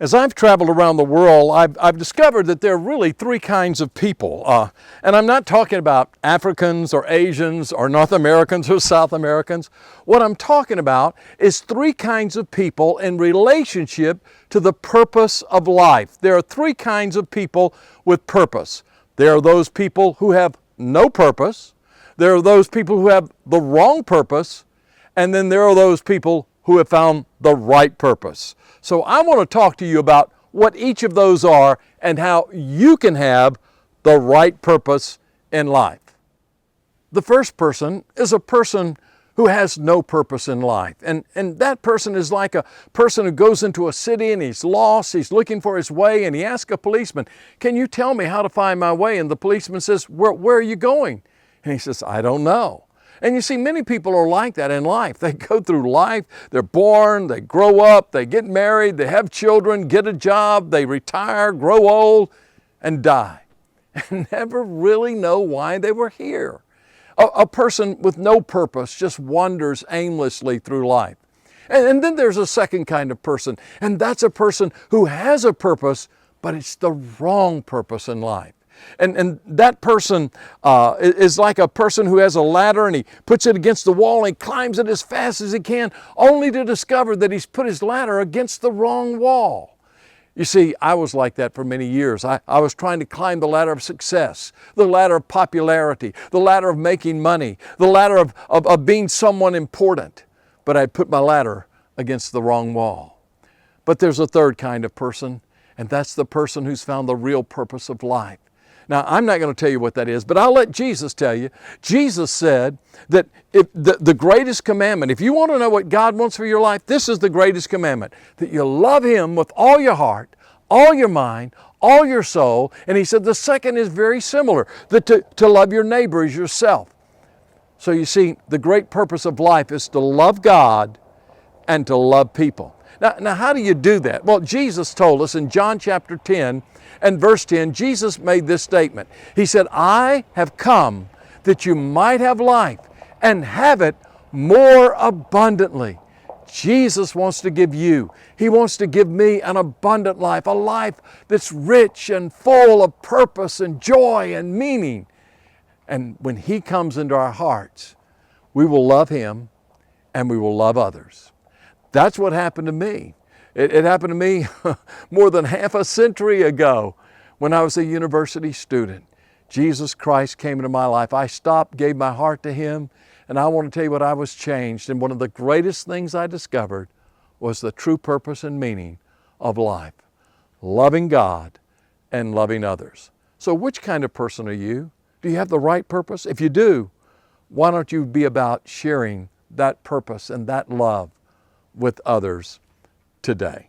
As I've traveled around the world, I've discovered that there are really three kinds of people. And I'm not talking about Africans or Asians or North Americans or South Americans. What I'm talking about is three kinds of people in relationship to the purpose of life. There are three kinds of people with purpose. There are those people who have no purpose. There are those people who have the wrong purpose. And then there are those people who have found the right purpose. So I want to talk to you about what each of those are and how you can have the right purpose in life. The first person is a person who has no purpose in life. And that person is like a person who goes into a city and he's lost, he's looking for his way, and he asks a policeman, "Can you tell me how to find my way?" And the policeman says, where are you going?" And he says, "I don't know." And you see, many people are like that in life. They go through life, they're born, they grow up, they get married, they have children, get a job, they retire, grow old, and die, and never really know why they were here. A person with no purpose just wanders aimlessly through life. And then there's a second kind of person, and that's a person who has a purpose, but it's the wrong purpose in life. And that person is like a person who has a ladder and he puts it against the wall and he climbs it as fast as he can, only to discover that he's put his ladder against the wrong wall. You see, I was like that for many years. I was trying to climb the ladder of success, the ladder of popularity, the ladder of making money, the ladder of being someone important. But I put my ladder against the wrong wall. But there's a third kind of person, and that's the person who's found the real purpose of life. Now, I'm not going to tell you what that is, but I'll let Jesus tell you. Jesus said that if the greatest commandment, if you want to know what God wants for your life, this is the greatest commandment, that you love Him with all your heart, all your mind, all your soul. And He said the second is very similar, that to love your neighbor as yourself. So you see, the great purpose of life is to love God and to love people. Now, how do you do that? Well, Jesus told us in John chapter 10 and verse 10, Jesus made this statement. He said, "I have come that you might have life and have it more abundantly." Jesus wants to give you, He wants to give me an abundant life, a life that's rich and full of purpose and joy and meaning. And when He comes into our hearts, we will love Him and we will love others. That's what happened to me. It happened to me more than half a century ago when I was a university student. Jesus Christ came into my life. I stopped, gave my heart to Him, and I want to tell you what, I was changed. And one of the greatest things I discovered was the true purpose and meaning of life, loving God and loving others. So which kind of person are you? Do you have the right purpose? If you do, why don't you be about sharing that purpose and that love with others today?